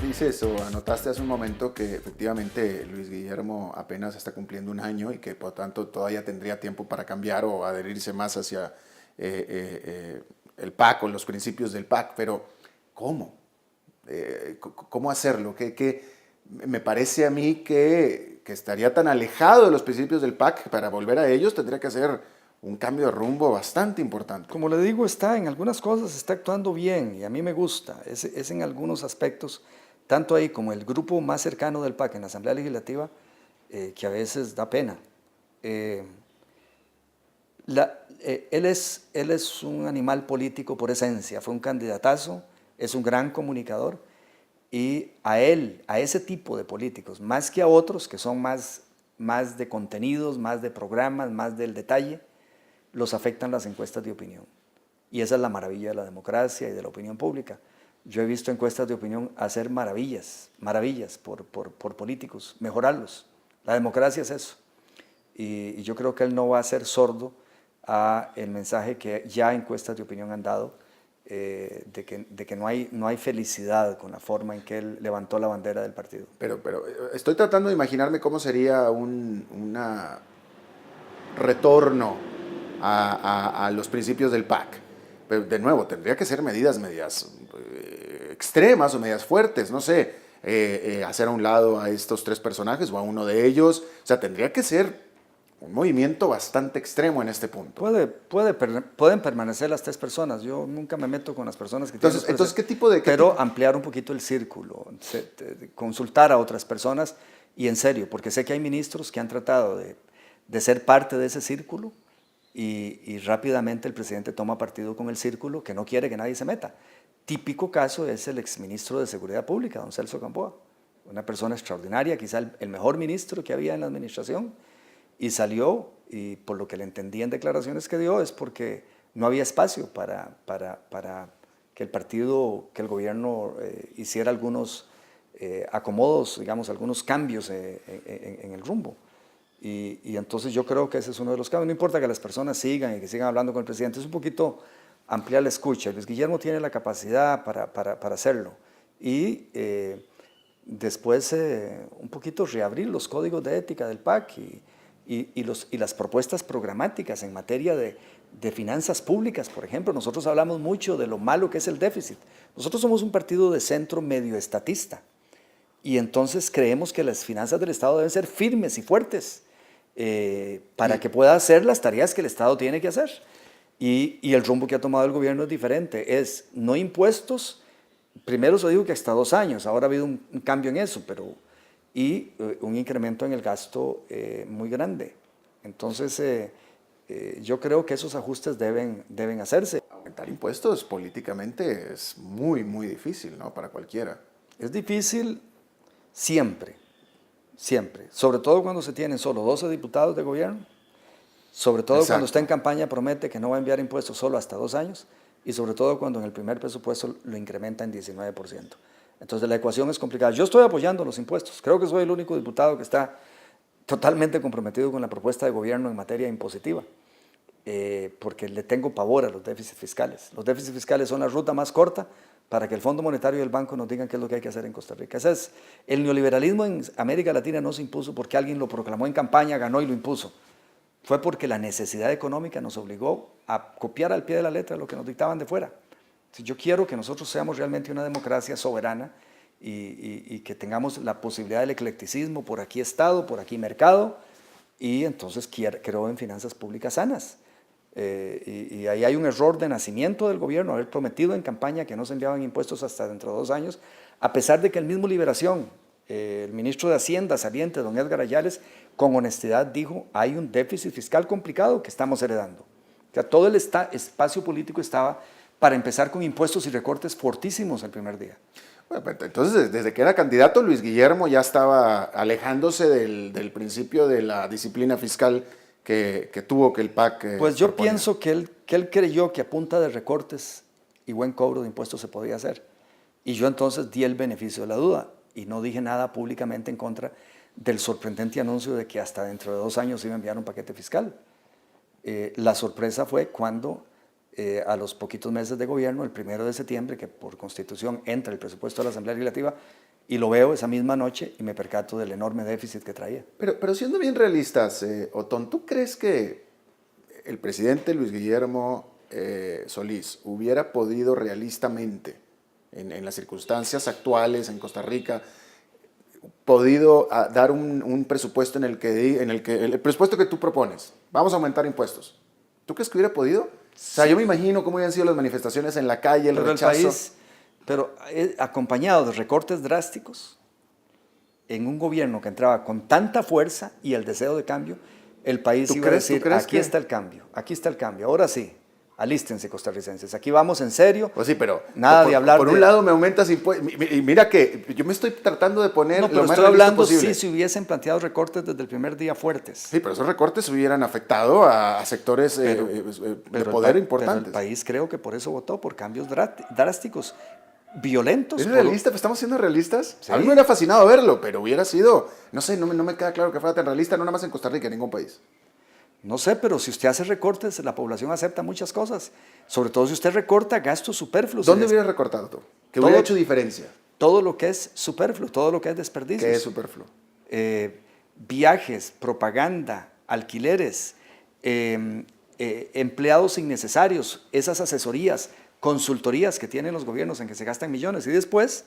Dices o anotaste hace un momento que efectivamente Luis Guillermo apenas está cumpliendo un año y que por tanto todavía tendría tiempo para cambiar o adherirse más hacia el PAC o los principios del PAC, pero ¿cómo? ¿Cómo hacerlo? Me parece a mí que estaría tan alejado de los principios del PAC que para volver a ellos tendría que hacer un cambio de rumbo bastante importante. Como le digo, está en algunas cosas, está actuando bien y a mí me gusta. Es en algunos aspectos, tanto ahí como el grupo más cercano del PAC en la Asamblea Legislativa, que a veces da pena. Eh, él es un animal político por esencia, fue un candidatazo, es un gran comunicador y a él, a ese tipo de políticos, más que a otros que son más de contenidos, más de programas, más del detalle, los afectan las encuestas de opinión. Y esa es la maravilla de la democracia y de la opinión pública. Yo he visto encuestas de opinión hacer maravillas, maravillas por políticos, mejorarlos. La democracia es eso. Y yo creo que él no va a ser sordo a el mensaje que ya encuestas de opinión han dado, de que no hay felicidad con la forma en que él levantó la bandera del partido. Pero estoy tratando de imaginarme cómo sería retorno a los principios del PAC. Pero de nuevo, tendría que ser medidas medias extremas o medias fuertes, no sé, hacer a un lado a estos tres personajes o a uno de ellos. O sea, tendría que ser un movimiento bastante extremo en este punto. Pueden permanecer las tres personas. Yo nunca me meto con las personas que tienen... Entonces ¿qué tipo de...? Pero ampliar un poquito el círculo, consultar a otras personas y en serio, porque sé que hay ministros que han tratado de ser parte de ese círculo y rápidamente el presidente toma partido con el círculo que no quiere que nadie se meta. Típico caso es el exministro de Seguridad Pública, don Celso Gamboa, una persona extraordinaria, quizá el mejor ministro que había en la administración, y salió, y por lo que le entendí en declaraciones que dio, es porque no había espacio para que el partido, que el gobierno hiciera algunos acomodos, digamos, algunos cambios en el rumbo. Y entonces yo creo que ese es uno de los cambios. No importa que las personas sigan y que sigan hablando con el presidente, es un poquito ampliar la escucha. Luis Guillermo tiene la capacidad para hacerlo. Y después un poquito reabrir los códigos de ética del PAC y las propuestas programáticas en materia de finanzas públicas, por ejemplo. Nosotros hablamos mucho de lo malo que es el déficit. Nosotros somos un partido de centro medio estatista y entonces creemos que las finanzas del Estado deben ser firmes y fuertes para que pueda hacer las tareas que el Estado tiene que hacer. Y el rumbo que ha tomado el gobierno es diferente, es no impuestos. Primero se dijo que hasta 2 años, ahora ha habido un cambio en eso, y un incremento en el gasto muy grande. Entonces, yo creo que esos ajustes deben hacerse. Aumentar impuestos políticamente es muy, muy difícil, ¿no? Para cualquiera. Es difícil siempre, siempre. Sobre todo cuando se tienen solo 12 diputados de gobierno. Sobre todo Exacto. Cuando está en campaña promete que no va a enviar impuestos solo hasta 2 años. Y sobre todo cuando en el primer presupuesto lo incrementa en 19%. Entonces la ecuación es complicada. Yo estoy apoyando los impuestos. Creo que soy el único diputado que está totalmente comprometido con la propuesta de gobierno en materia impositiva, porque le tengo pavor a los déficits fiscales. Los déficits fiscales son la ruta más corta para que el Fondo Monetario y el Banco nos digan qué es lo que hay que hacer en Costa Rica. El neoliberalismo en América Latina no se impuso porque alguien lo proclamó en campaña, ganó y lo impuso. Fue porque la necesidad económica nos obligó a copiar al pie de la letra lo que nos dictaban de fuera. Yo quiero que nosotros seamos realmente una democracia soberana y que tengamos la posibilidad del eclecticismo, por aquí Estado, por aquí mercado, y entonces creo en finanzas públicas sanas. Y ahí hay un error de nacimiento del gobierno, haber prometido en campaña que no se enviaban impuestos hasta dentro de 2 años, a pesar de que el mismo Liberación, el ministro de Hacienda saliente, don Edgar Ayales, con honestidad dijo, hay un déficit fiscal complicado que estamos heredando. O sea, todo el espacio político estaba para empezar con impuestos y recortes fortísimos el primer día. Bueno, entonces, desde que era candidato, Luis Guillermo ya estaba alejándose del principio de la disciplina fiscal que tuvo que el PAC Pues yo proponer. pienso que él creyó que a punta de recortes y buen cobro de impuestos se podía hacer. Y yo entonces di el beneficio de la duda y no dije nada públicamente en contra del sorprendente anuncio de que hasta dentro de 2 años iba a enviar un paquete fiscal. La sorpresa fue cuando a los poquitos meses de gobierno, el 1 de septiembre, que por constitución entra el presupuesto de la Asamblea Legislativa, y lo veo esa misma noche y me percato del enorme déficit que traía. Pero siendo bien realistas, Otón, ¿tú crees que el presidente Luis Guillermo Solís hubiera podido realistamente, en las circunstancias actuales en Costa Rica, podido dar un presupuesto en el que el presupuesto que tú propones, vamos a aumentar impuestos? ¿Tú crees que hubiera podido? O sea, yo me imagino cómo habían sido las manifestaciones en la calle, el rechazo. Pero acompañado de recortes drásticos, en un gobierno que entraba con tanta fuerza y el deseo de cambio, el país iba a decir, aquí está el cambio, ahora sí, alístense costarricenses, aquí vamos en serio. Pues sí, pero nada de hablar por un lado me aumentas impuestos, y mira que yo me estoy tratando de poner no, pero lo más estoy hablando posible. si se hubiesen planteado recortes desde el primer día fuertes. Sí, pero esos recortes hubieran afectado a sectores de poder importantes. Pero el país creo que por eso votó, por cambios drásticos, violentos. ¿Es realista? ¿Estamos siendo realistas? Sí. A mí me hubiera fascinado verlo, pero hubiera sido, no sé, no me queda claro que fuera tan realista, no nada más en Costa Rica, en ningún país. No sé, pero si usted hace recortes, la población acepta muchas cosas. Sobre todo si usted recorta gastos superfluos. ¿Dónde hubiera recortado tú? ¿Qué hubiera hecho diferencia? Todo lo que es superfluo, todo lo que es desperdicio. ¿Qué es superfluo? Viajes, propaganda, alquileres, empleados innecesarios, esas asesorías, consultorías que tienen los gobiernos en que se gastan millones. Y después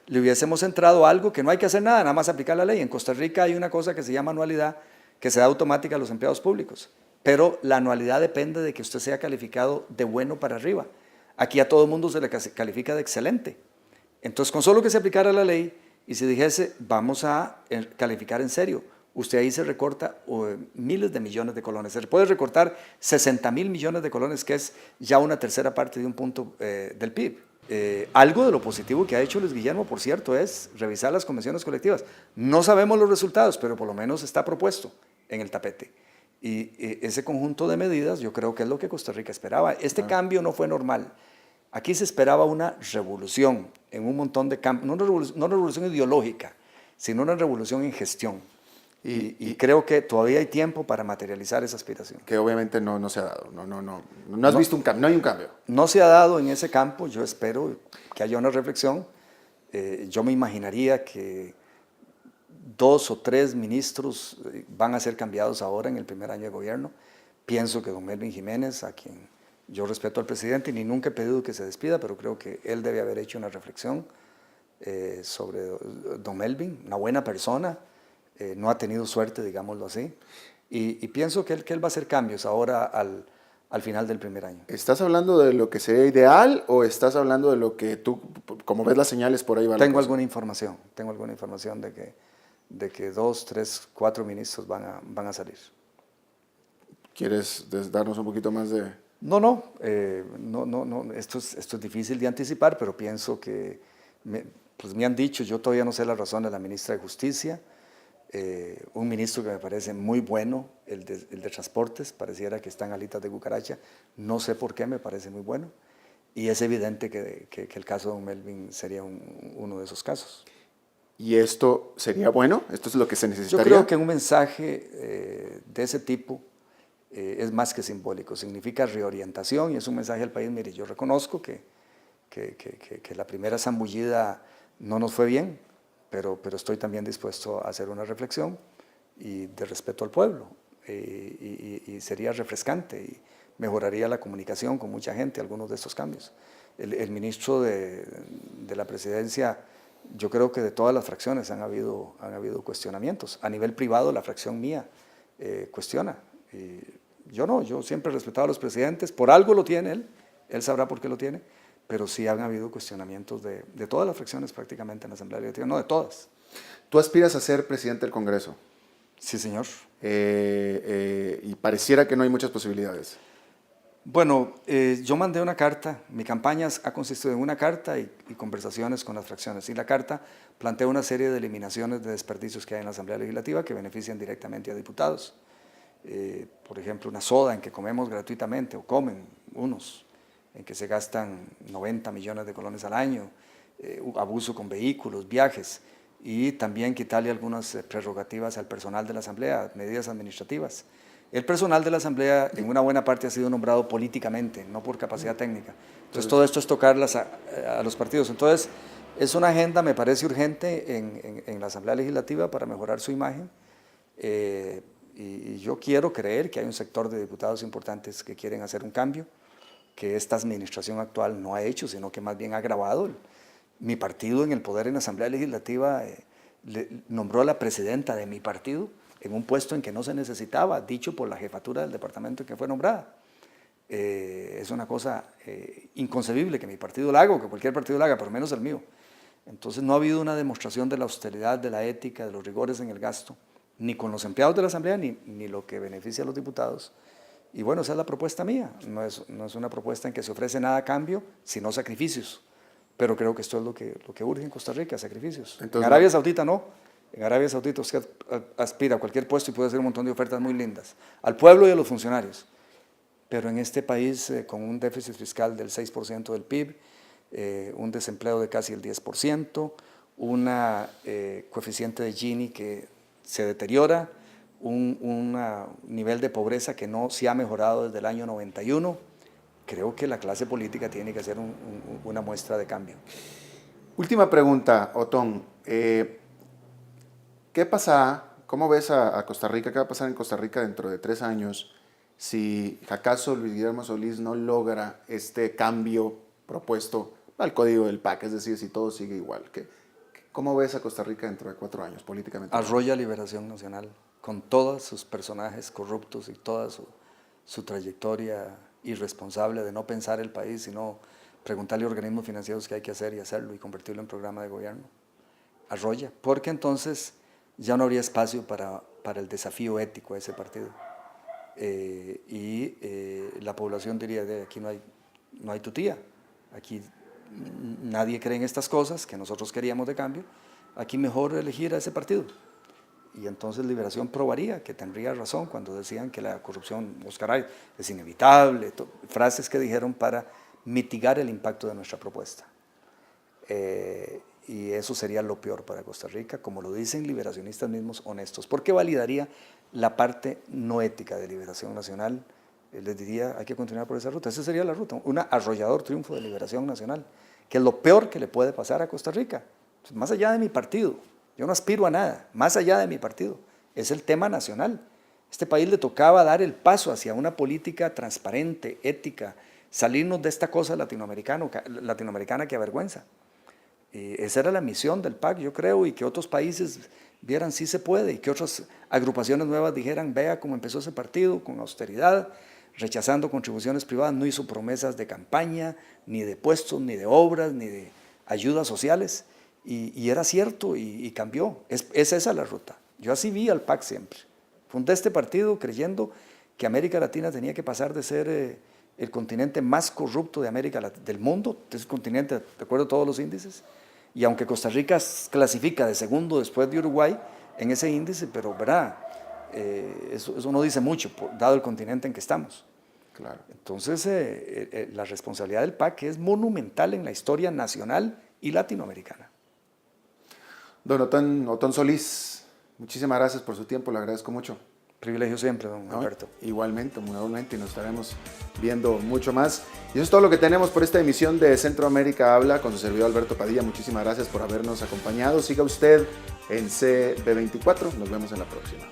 le hubiésemos entrado a algo que no hay que hacer nada más aplicar la ley. En Costa Rica hay una cosa que se llama anualidad, que se da automática a los empleados públicos, pero la anualidad depende de que usted sea calificado de bueno para arriba. Aquí a todo el mundo se le califica de excelente. Entonces, con solo que se aplicara la ley y se dijese, vamos a calificar en serio, usted ahí se recorta miles de millones de colones. Se puede recortar 60.000 millones de colones, que es ya una tercera parte de un punto del PIB. Algo de lo positivo que ha hecho Luis Guillermo, por cierto, es revisar las convenciones colectivas. No sabemos los resultados, pero por lo menos está propuesto en el tapete. Y ese conjunto de medidas yo creo que es lo que Costa Rica esperaba. Este cambio no fue normal. Aquí se esperaba una revolución en un montón de campos, no una revolución ideológica, sino una revolución en gestión. Y creo que todavía hay tiempo para materializar esa aspiración. Que obviamente no se ha dado. No has visto un cambio, no hay un cambio. No se ha dado en ese campo. Yo espero que haya una reflexión. Yo me imaginaría que 2 o 3 ministros van a ser cambiados ahora en el primer año de gobierno. Pienso que don Melvin Jiménez, a quien yo respeto al presidente y ni nunca he pedido que se despida, pero creo que él debe haber hecho una reflexión sobre don Melvin, una buena persona. No ha tenido suerte, digámoslo así, y pienso que él va a hacer cambios ahora al final del primer año. ¿Estás hablando de lo que sería ideal o estás hablando de lo que tú, como ves las señales por ahí va? Tengo alguna información de que 2, 3, 4 ministros van a salir. ¿Quieres darnos un poquito más de...? No, esto es difícil de anticipar, pero pienso que, me han dicho, yo todavía no sé la razón de la ministra de Justicia, un ministro que me parece muy bueno, el de Transportes, pareciera que está en alitas de cucaracha, no sé por qué, me parece muy bueno, y es evidente que el caso de don Melvin sería uno de esos casos. ¿Y esto sería bueno? ¿Esto es lo que se necesitaría? Yo creo que un mensaje de ese tipo es más que simbólico, significa reorientación y es un mensaje al país. Mire, yo reconozco que la primera zambullida no nos fue bien, pero estoy también dispuesto a hacer una reflexión y de respeto al pueblo y sería refrescante y mejoraría la comunicación con mucha gente, algunos de estos cambios. El ministro de la presidencia, yo creo que de todas las fracciones han habido cuestionamientos. A nivel privado, la fracción mía cuestiona. Y yo siempre he respetado a los presidentes, por algo lo tiene él sabrá por qué lo tiene, pero sí han habido cuestionamientos de todas las fracciones prácticamente en la Asamblea Legislativa, no de todas. ¿Tú aspiras a ser presidente del Congreso? Sí, señor. Y pareciera que no hay muchas posibilidades. Bueno, yo mandé una carta, mi campaña ha consistido en una carta y conversaciones con las fracciones. Y la carta plantea una serie de eliminaciones de desperdicios que hay en la Asamblea Legislativa que benefician directamente a diputados. Por ejemplo, una soda en que comemos gratuitamente, o comen unos, en que se gastan 90 millones de colones al año, abuso con vehículos, viajes, y también quitarle algunas prerrogativas al personal de la Asamblea, medidas administrativas. El personal de la Asamblea en una buena parte ha sido nombrado políticamente, no por capacidad técnica. Entonces todo esto es tocarlas a los partidos. Entonces es una agenda, me parece urgente en la Asamblea Legislativa para mejorar su imagen. Y yo quiero creer que hay un sector de diputados importantes que quieren hacer un cambio, que esta administración actual no ha hecho, sino que más bien ha agravado. Mi partido en el poder en la Asamblea Legislativa nombró a la presidenta de mi partido en un puesto en que no se necesitaba, dicho por la jefatura del departamento en que fue nombrada. Es una cosa inconcebible que mi partido la haga o que cualquier partido la haga, por menos el mío. Entonces no ha habido una demostración de la austeridad, de la ética, de los rigores en el gasto, ni con los empleados de la Asamblea, ni lo que beneficia a los diputados. Y bueno, esa es la propuesta mía. No es una propuesta en que se ofrece nada a cambio, sino sacrificios. Pero creo que esto es lo que urge en Costa Rica, sacrificios. Entonces, en Arabia Saudita no. En Arabia Saudita usted aspira a cualquier puesto y puede hacer un montón de ofertas muy lindas, al pueblo y a los funcionarios. Pero en este país, con un déficit fiscal del 6% del PIB, un desempleo de casi el 10%, una coeficiente de Gini que se deteriora, un nivel de pobreza que no se ha mejorado desde el año 91, creo que la clase política tiene que hacer una muestra de cambio. Última pregunta, Otón. ¿Qué pasa? ¿Cómo ves a Costa Rica? ¿Qué va a pasar en Costa Rica dentro de 3 años si acaso Luis Guillermo Solís no logra este cambio propuesto al código del PAC? Es decir, si todo sigue igual. ¿Cómo ves a Costa Rica dentro de 4 años políticamente? Arrolla Liberación Nacional, con todos sus personajes corruptos y toda su trayectoria irresponsable de no pensar el país, sino preguntarle a organismos financieros qué hay que hacer y hacerlo y convertirlo en programa de gobierno. Arrolla, porque entonces ya no habría espacio para el desafío ético a ese partido. La población diría, aquí no hay tutía, aquí nadie cree en estas cosas que nosotros queríamos de cambio, aquí mejor elegir a ese partido. Y entonces Liberación probaría que tendría razón cuando decían que la corrupción, Oscar, es inevitable, frases que dijeron para mitigar el impacto de nuestra propuesta. Y eso sería lo peor para Costa Rica, como lo dicen liberacionistas mismos honestos, porque validaría la parte no ética de Liberación Nacional. Les diría, hay que continuar por esa ruta. Esa sería la ruta, un arrollador triunfo de Liberación Nacional, que es lo peor que le puede pasar a Costa Rica. Más allá de mi partido, yo no aspiro a nada, más allá de mi partido, es el tema nacional. Este país le tocaba dar el paso hacia una política transparente, ética, salirnos de esta cosa latinoamericana que avergüenza. Esa era la misión del PAC, yo creo, y que otros países vieran sí se puede, y que otras agrupaciones nuevas dijeran, vea cómo empezó ese partido, con austeridad, rechazando contribuciones privadas, no hizo promesas de campaña, ni de puestos, ni de obras, ni de ayudas sociales, y era cierto, y cambió. Es esa la ruta. Yo así vi al PAC siempre. Fundé este partido creyendo que América Latina tenía que pasar de ser el continente más corrupto de del mundo, es un continente, de acuerdo a todos los índices, y aunque Costa Rica clasifica de segundo después de Uruguay en ese índice, pero ¿verdad? Eso no dice mucho, dado el continente en que estamos. Claro. Entonces, la responsabilidad del PAC es monumental en la historia nacional y latinoamericana. Don Otón Solís, muchísimas gracias por su tiempo, le agradezco mucho. Privilegio siempre, don Alberto. Igualmente, y nos estaremos viendo mucho más. Y eso es todo lo que tenemos por esta emisión de Centroamérica Habla con su servidor Alberto Padilla. Muchísimas gracias por habernos acompañado. Siga usted en CB24. Nos vemos en la próxima.